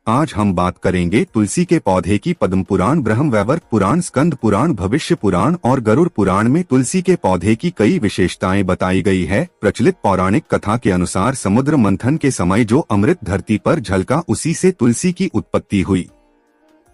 आज हम बात करेंगे तुलसी के पौधे की। पद्म पुराण, ब्रह्म वैवर्त पुराण, स्कंद पुराण, भविष्य पुराण और गरुड़ पुराण में तुलसी के पौधे की कई विशेषताएं बताई गई है। प्रचलित पौराणिक कथा के अनुसार समुद्र मंथन के समय जो अमृत धरती पर झलका, उसी से तुलसी की उत्पत्ति हुई।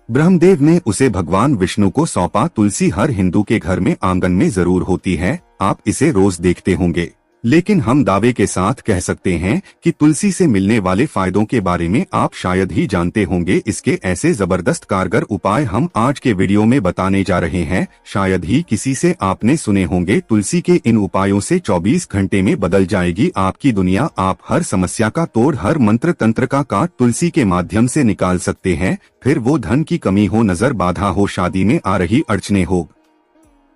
ब्रह्मदेव ने उसे भगवान विष्णु को सौंपा। तुलसी हर हिंदू के घर में आंगन में जरूर होती है, आप इसे रोज देखते होंगे। लेकिन हम दावे के साथ कह सकते हैं कि तुलसी से मिलने वाले फायदों के बारे में आप शायद ही जानते होंगे। इसके ऐसे जबरदस्त कारगर उपाय हम आज के वीडियो में बताने जा रहे हैं, शायद ही किसी से आपने सुने होंगे। तुलसी के इन उपायों से 24 घंटे में बदल जाएगी आपकी दुनिया। आप हर समस्या का तोड़, हर मंत्र तंत्र का काट तुलसी के माध्यम से निकाल सकते हैं। फिर वो धन की कमी हो, नजर बाधा हो, शादी में आ रही अड़चने हो,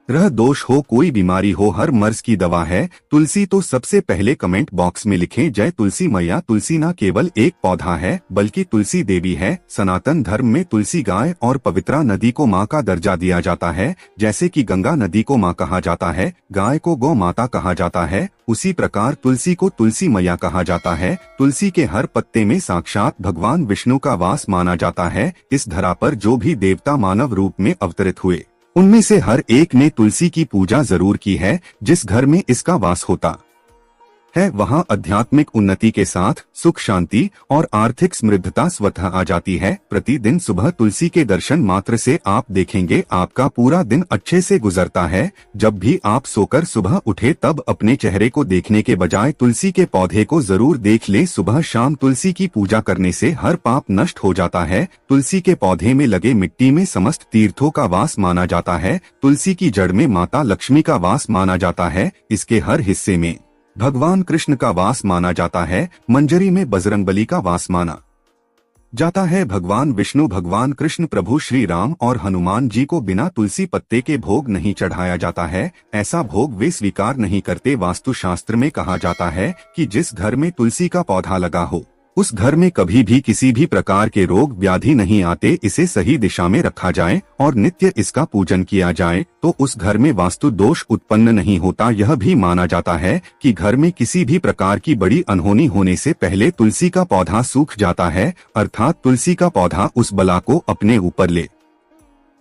ग्रह दोष हो, कोई बीमारी हो, हर मर्ज की दवा है तुलसी। तो सबसे पहले कमेंट बॉक्स में लिखें जय तुलसी मैया। तुलसी न केवल एक पौधा है बल्कि तुलसी देवी है। सनातन धर्म में तुलसी गाय और पवित्रा नदी को माँ का दर्जा दिया जाता है। जैसे कि गंगा नदी को माँ कहा जाता है, गाय को गौ माता कहा जाता है, उसी प्रकार तुलसी को तुलसी मैया कहा जाता है। तुलसी के हर पत्ते में साक्षात भगवान विष्णु का वास माना जाता है। इस धरा पर जो भी देवता मानव रूप में अवतरित हुए, उनमें से हर एक ने तुलसी की पूजा जरूर की है। जिस घर में इसका वास होता है वहां आध्यात्मिक उन्नति के साथ सुख, शांति और आर्थिक समृद्धता स्वतः आ जाती है। प्रतिदिन सुबह तुलसी के दर्शन मात्र से आप देखेंगे आपका पूरा दिन अच्छे से गुजरता है। जब भी आप सोकर सुबह उठे तब अपने चेहरे को देखने के बजाय तुलसी के पौधे को जरूर देख ले। सुबह शाम तुलसी की पूजा करने से हर पाप नष्ट हो जाता है। तुलसी के पौधे में लगे मिट्टी में समस्त तीर्थों का वास माना जाता है। तुलसी की जड़ में माता लक्ष्मी का वास माना जाता है। इसके हर हिस्से में भगवान कृष्ण का वास माना जाता है। मंजरी में बजरंगबली का वास माना जाता है। भगवान विष्णु, भगवान कृष्ण, प्रभु श्री राम और हनुमान जी को बिना तुलसी पत्ते के भोग नहीं चढ़ाया जाता है। ऐसा भोग वे स्वीकार नहीं करते। वास्तु शास्त्र में कहा जाता है कि जिस घर में तुलसी का पौधा लगा हो उस घर में कभी भी किसी भी प्रकार के रोग व्याधि नहीं आते। इसे सही दिशा में रखा जाए और नित्य इसका पूजन किया जाए तो उस घर में वास्तु दोष उत्पन्न नहीं होता। यह भी माना जाता है कि घर में किसी भी प्रकार की बड़ी अनहोनी होने से पहले तुलसी का पौधा सूख जाता है, अर्थात तुलसी का पौधा उस बला को अपने ऊपर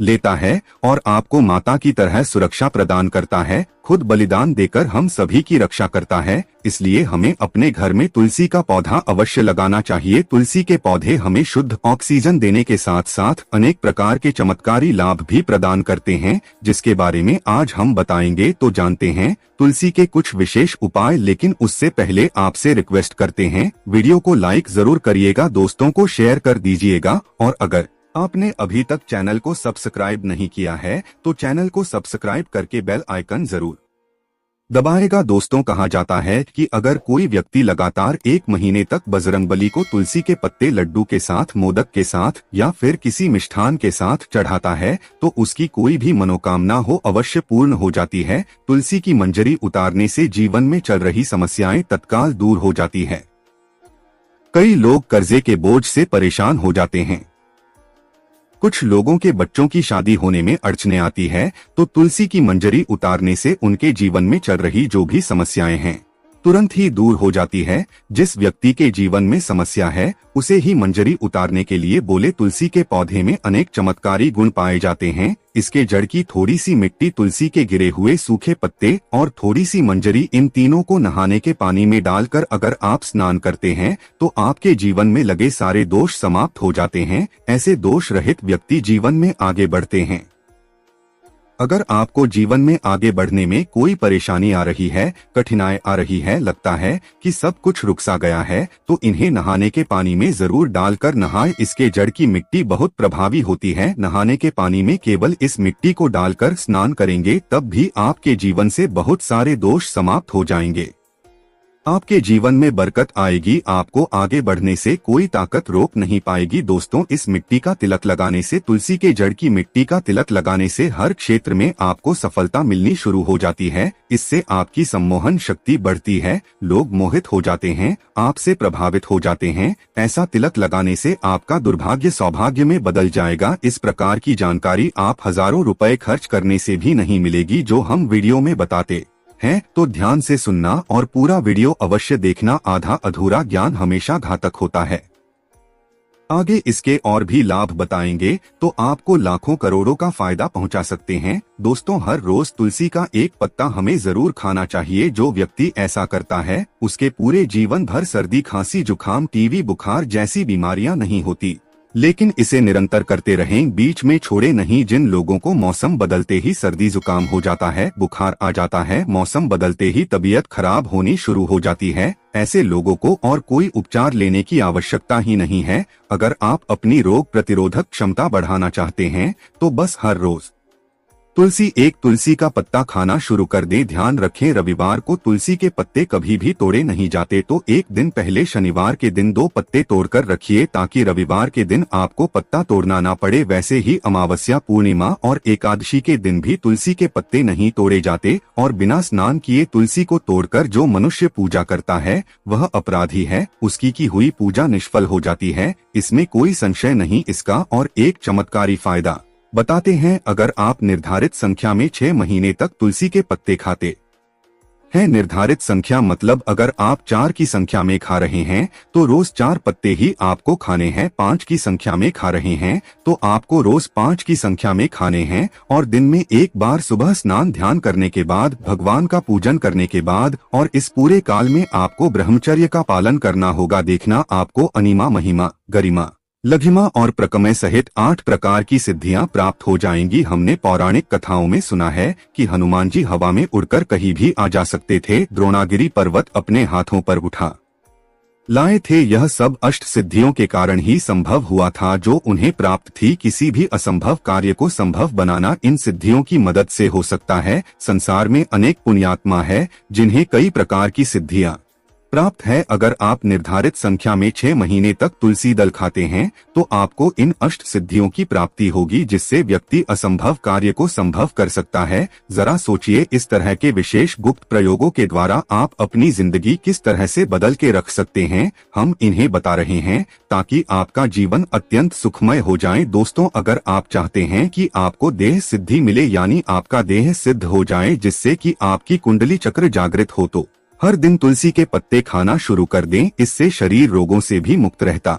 लेता है और आपको माता की तरह सुरक्षा प्रदान करता है। खुद बलिदान देकर हम सभी की रक्षा करता है। इसलिए हमें अपने घर में तुलसी का पौधा अवश्य लगाना चाहिए। तुलसी के पौधे हमें शुद्ध ऑक्सीजन देने के साथ साथ अनेक प्रकार के चमत्कारी लाभ भी प्रदान करते हैं, जिसके बारे में आज हम बताएंगे। तो जानते हैं तुलसी के कुछ विशेष उपाय। लेकिन उससे पहले आपसे रिक्वेस्ट करते हैं, वीडियो को लाइक जरूर करिएगा, दोस्तों को शेयर कर दीजिएगा और अगर आपने अभी तक चैनल को सब्सक्राइब नहीं किया है तो चैनल को सब्सक्राइब करके बेल आइकन जरूर दबाएगा। दोस्तों, कहा जाता है कि अगर कोई व्यक्ति लगातार 1 महीने तक बजरंगबली को तुलसी के पत्ते लड्डू के साथ, मोदक के साथ या फिर किसी मिष्ठान के साथ चढ़ाता है तो उसकी कोई भी मनोकामना हो अवश्य पूर्ण हो जाती है। तुलसी की मंजरी उतारने से जीवन में चल रही समस्याएं तत्काल दूर हो जाती है। कई लोग कर्जे के बोझ से परेशान हो जाते हैं। कुछ लोगों के बच्चों की शादी होने में अड़चने आती है तो तुलसी की मंजरी उतारने से उनके जीवन में चल रही जो भी समस्याएं हैं तुरंत ही दूर हो जाती है। जिस व्यक्ति के जीवन में समस्या है उसे ही मंजरी उतारने के लिए बोले। तुलसी के पौधे में अनेक चमत्कारी गुण पाए जाते हैं। इसके जड़ की थोड़ी सी मिट्टी, तुलसी के गिरे हुए सूखे पत्ते और थोड़ी सी मंजरी, इन तीनों को नहाने के पानी में डालकर अगर आप स्नान करते हैं तो आपके जीवन में लगे सारे दोष समाप्त हो जाते हैं। ऐसे दोष रहित व्यक्ति जीवन में आगे बढ़ते हैं। अगर आपको जीवन में आगे बढ़ने में कोई परेशानी आ रही है, कठिनाई आ रही है, लगता है कि सब कुछ रुक सा गया है तो इन्हें नहाने के पानी में जरूर डालकर नहाएं। इसके जड़ की मिट्टी बहुत प्रभावी होती है। नहाने के पानी में केवल इस मिट्टी को डालकर स्नान करेंगे तब भी आपके जीवन से बहुत सारे दोष समाप्त हो जाएंगे। आपके जीवन में बरकत आएगी। आपको आगे बढ़ने से कोई ताकत रोक नहीं पाएगी। दोस्तों, इस मिट्टी का तिलक लगाने से, तुलसी के जड़ की मिट्टी का तिलक लगाने से हर क्षेत्र में आपको सफलता मिलनी शुरू हो जाती है। इससे आपकी सम्मोहन शक्ति बढ़ती है। लोग मोहित हो जाते हैं, आपसे प्रभावित हो जाते हैं। ऐसा तिलक लगाने से आपका दुर्भाग्य सौभाग्य में बदल जाएगा। इस प्रकार की जानकारी आप हजारों रुपए खर्च करने से भी नहीं मिलेगी जो हम वीडियो में बताते हैं। तो ध्यान से सुनना और पूरा वीडियो अवश्य देखना। आधा अधूरा ज्ञान हमेशा घातक होता है। आगे इसके और भी लाभ बताएंगे तो आपको लाखों करोड़ों का फायदा पहुंचा सकते हैं। दोस्तों, हर रोज तुलसी का एक पत्ता हमें जरूर खाना चाहिए। जो व्यक्ति ऐसा करता है उसके पूरे जीवन भर सर्दी, खांसी, जुकाम, टीबी, बुखार जैसी बीमारियां नहीं होती। लेकिन इसे निरंतर करते रहें, बीच में छोड़े नहीं। जिन लोगों को मौसम बदलते ही सर्दी जुकाम हो जाता है, बुखार आ जाता है, मौसम बदलते ही तबीयत खराब होनी शुरू हो जाती है, ऐसे लोगों को और कोई उपचार लेने की आवश्यकता ही नहीं है। अगर आप अपनी रोग प्रतिरोधक क्षमता बढ़ाना चाहते हैं तो बस हर रोज एक तुलसी का पत्ता खाना शुरू कर दें। ध्यान रखें, रविवार को तुलसी के पत्ते कभी भी तोड़े नहीं जाते, तो एक दिन पहले शनिवार के दिन 2 पत्ते तोड़कर रखिए ताकि रविवार के दिन आपको पत्ता तोड़ना ना पड़े। वैसे ही अमावस्या, पूर्णिमा और एकादशी के दिन भी तुलसी के पत्ते नहीं तोड़े जाते और बिना स्नान किए तुलसी को तोड़कर जो मनुष्य पूजा करता है वह अपराधी है, उसकी की हुई पूजा निष्फल हो जाती है। इसमें कोई संशय नहीं। इसका और एक चमत्कारी फायदा बताते हैं। अगर आप निर्धारित संख्या में 6 महीने तक तुलसी के पत्ते खाते हैं, निर्धारित संख्या मतलब अगर आप 4 की संख्या में खा रहे हैं तो रोज 4 पत्ते ही आपको खाने हैं। 5 की संख्या में खा रहे हैं तो आपको रोज 5 की संख्या में खाने हैं। और दिन में एक बार सुबह स्नान ध्यान करने के बाद, भगवान का पूजन करने के बाद, और इस पूरे काल में आपको ब्रह्मचर्य का पालन करना होगा। देखना, आपको अनिमा, महिमा, गरिमा, लघिमा और प्रकमय सहित 8 प्रकार की सिद्धियां प्राप्त हो जाएंगी। हमने पौराणिक कथाओं में सुना है कि हनुमान जी हवा में उड़कर कहीं भी आ जा सकते थे। द्रोणागिरी पर्वत अपने हाथों पर उठा लाए थे। यह सब अष्ट सिद्धियों के कारण ही संभव हुआ था जो उन्हें प्राप्त थी। किसी भी असंभव कार्य को संभव बनाना इन सिद्धियों की मदद से हो सकता है। संसार में अनेक पुण्यात्मा है जिन्हें कई प्रकार की सिद्धियां प्राप्त है। अगर आप निर्धारित संख्या में 6 महीने तक तुलसी दल खाते हैं तो आपको इन अष्ट सिद्धियों की प्राप्ति होगी, जिससे व्यक्ति असंभव कार्य को संभव कर सकता है। जरा सोचिए, इस तरह के विशेष गुप्त प्रयोगों के द्वारा आप अपनी जिंदगी किस तरह से बदल के रख सकते हैं। हम इन्हें बता रहे हैं ताकि आपका जीवन अत्यंत सुखमय हो जाए। दोस्तों, अगर आप चाहते हैं कि आपको देह सिद्धि मिले, यानी आपका देह सिद्ध हो जाए, जिससे कि आपकी कुंडली चक्र जागृत हो, तो हर दिन तुलसी के पत्ते खाना शुरू कर दें। इससे शरीर रोगों से भी मुक्त रहता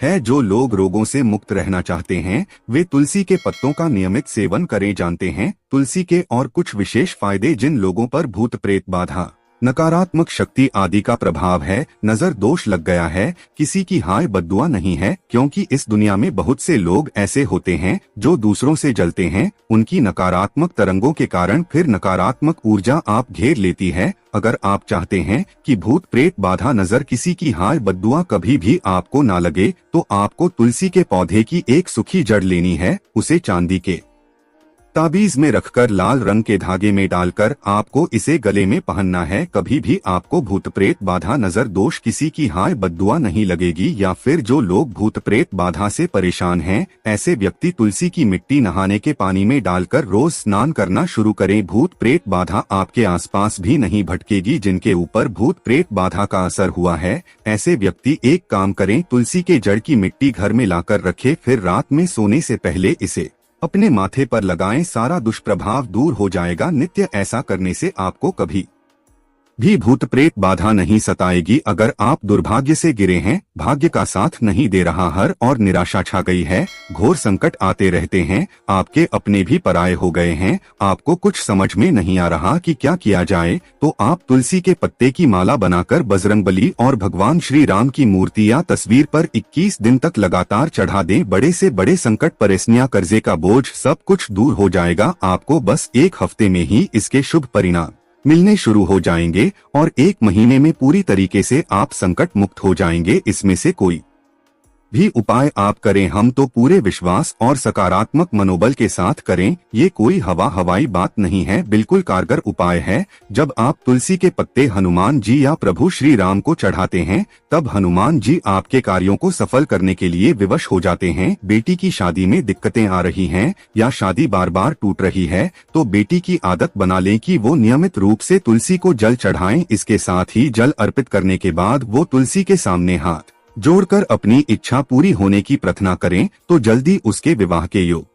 है। जो लोग रोगों से मुक्त रहना चाहते हैं वे तुलसी के पत्तों का नियमित सेवन करें। जानते हैं तुलसी के और कुछ विशेष फायदे। जिन लोगों पर भूत प्रेत बाधा, नकारात्मक शक्ति आदि का प्रभाव है, नजर दोष लग गया है, किसी की हाय बद्दुआ नहीं है, क्योंकि इस दुनिया में बहुत से लोग ऐसे होते हैं जो दूसरों से जलते हैं। उनकी नकारात्मक तरंगों के कारण फिर नकारात्मक ऊर्जा आप घेर लेती है। अगर आप चाहते हैं कि भूत प्रेत बाधा, नजर, किसी की हाय बद्दुआ कभी भी आपको ना लगे, तो आपको तुलसी के पौधे की एक सूखी जड़ लेनी है। उसे चांदी के ताबीज में रखकर लाल रंग के धागे में डालकर आपको इसे गले में पहनना है। कभी भी आपको भूत प्रेत बाधा, नजर दोष, किसी की हाय बद्दुआ नहीं लगेगी। या फिर जो लोग भूत प्रेत बाधा से परेशान हैं, ऐसे व्यक्ति तुलसी की मिट्टी नहाने के पानी में डालकर रोज स्नान करना शुरू करें। भूत प्रेत बाधा आपके आसपास भी नहीं भटकेगी। जिनके ऊपर भूत प्रेत बाधा का असर हुआ है, ऐसे व्यक्ति एक काम करें, तुलसी के जड़ की मिट्टी घर में लाकर रखें, फिर रात में सोने से पहले इसे अपने माथे पर लगाएं। सारा दुष्प्रभाव दूर हो जाएगा। नित्य ऐसा करने से आपको कभी भी भूत प्रेत बाधा नहीं सताएगी। अगर आप दुर्भाग्य से गिरे हैं, भाग्य का साथ नहीं दे रहा, हर और निराशा छा गई है, घोर संकट आते रहते हैं, आपके अपने भी पराये हो गए हैं, आपको कुछ समझ में नहीं आ रहा कि क्या किया जाए, तो आप तुलसी के पत्ते की माला बनाकर बजरंगबली और भगवान श्री राम की मूर्ति या तस्वीर पर 21 दिन तक लगातार चढ़ा दें। बड़े से बड़े संकट, परेशानियां, कर्जे का बोझ, सब कुछ दूर हो जाएगा। आपको बस 1 हफ्ते में ही इसके शुभ परिणाम मिलने शुरू हो जाएंगे और 1 महीने में पूरी तरीके से आप संकट मुक्त हो जाएंगे। इसमें से कोई भी उपाय आप करें, हम तो पूरे विश्वास और सकारात्मक मनोबल के साथ करें। ये कोई हवाई बात नहीं है, बिल्कुल कारगर उपाय है। जब आप तुलसी के पत्ते हनुमान जी या प्रभु श्री राम को चढ़ाते हैं, तब हनुमान जी आपके कार्यों को सफल करने के लिए विवश हो जाते हैं। बेटी की शादी में दिक्कतें आ रही हैं या शादी बार बार टूट रही है, तो बेटी की आदत बना लें कि वो नियमित रूप से तुलसी को जल चढ़ाएं। इसके साथ ही जल अर्पित करने के बाद वो तुलसी के सामने हाथ जोड़कर अपनी इच्छा पूरी होने की प्रार्थना करें, तो जल्दी उसके विवाह के योग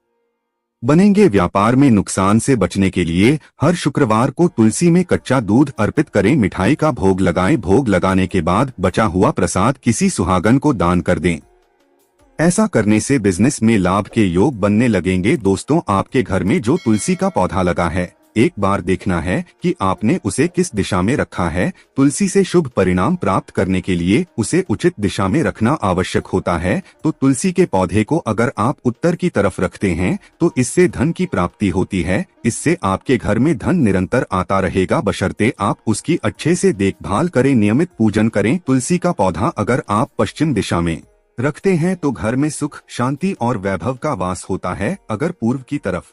बनेंगे। व्यापार में नुकसान से बचने के लिए हर शुक्रवार को तुलसी में कच्चा दूध अर्पित करें, मिठाई का भोग लगाएं। भोग लगाने के बाद बचा हुआ प्रसाद किसी सुहागन को दान कर दें। ऐसा करने से बिजनेस में लाभ के योग बनने लगेंगे। दोस्तों, आपके घर में जो तुलसी का पौधा लगा है, एक बार देखना है कि आपने उसे किस दिशा में रखा है। तुलसी से शुभ परिणाम प्राप्त करने के लिए उसे उचित दिशा में रखना आवश्यक होता है। तो तुलसी के पौधे को अगर आप उत्तर की तरफ रखते हैं तो इससे धन की प्राप्ति होती है। इससे आपके घर में धन निरंतर आता रहेगा, बशर्ते आप उसकी अच्छे से देखभाल करें, नियमित पूजन करें। तुलसी का पौधा अगर आप पश्चिम दिशा में रखते हैं तो घर में सुख, शांति और वैभव का वास होता है। अगर पूर्व की तरफ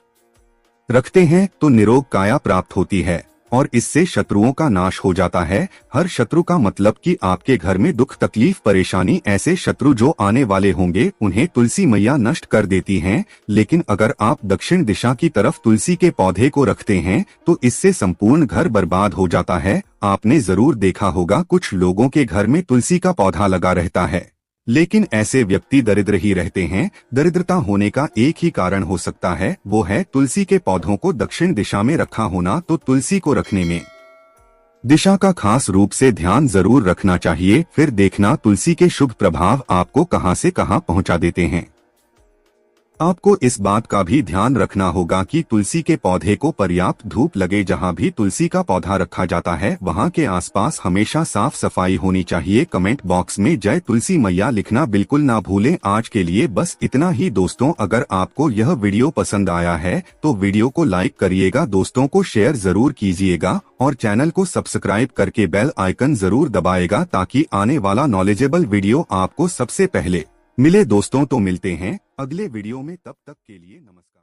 रखते हैं तो निरोग काया प्राप्त होती है और इससे शत्रुओं का नाश हो जाता है। हर शत्रु का मतलब कि आपके घर में दुख, तकलीफ, परेशानी, ऐसे शत्रु जो आने वाले होंगे उन्हें तुलसी मैया नष्ट कर देती हैं। लेकिन अगर आप दक्षिण दिशा की तरफ तुलसी के पौधे को रखते हैं तो इससे संपूर्ण घर बर्बाद हो जाता है। आपने जरूर देखा होगा, कुछ लोगों के घर में तुलसी का पौधा लगा रहता है लेकिन ऐसे व्यक्ति दरिद्र ही रहते हैं। दरिद्रता होने का एक ही कारण हो सकता है, वो है तुलसी के पौधों को दक्षिण दिशा में रखा होना। तो तुलसी को रखने में दिशा का खास रूप से ध्यान जरूर रखना चाहिए। फिर देखना तुलसी के शुभ प्रभाव आपको कहां से कहां पहुंचा देते हैं। आपको इस बात का भी ध्यान रखना होगा कि तुलसी के पौधे को पर्याप्त धूप लगे। जहां भी तुलसी का पौधा रखा जाता है वहां के आसपास हमेशा साफ सफाई होनी चाहिए। कमेंट बॉक्स में जय तुलसी मैया लिखना बिल्कुल ना भूलें। आज के लिए बस इतना ही दोस्तों। अगर आपको यह वीडियो पसंद आया है तो वीडियो को लाइक करिएगा, दोस्तों को शेयर जरूर कीजिएगा और चैनल को सब्सक्राइब करके बेल आइकन जरूर दबाएगा ताकि आने वाला नॉलेजेबल वीडियो आपको सबसे पहले मिले। दोस्तों, तो मिलते हैं अगले वीडियो में, तब तक के लिए नमस्कार।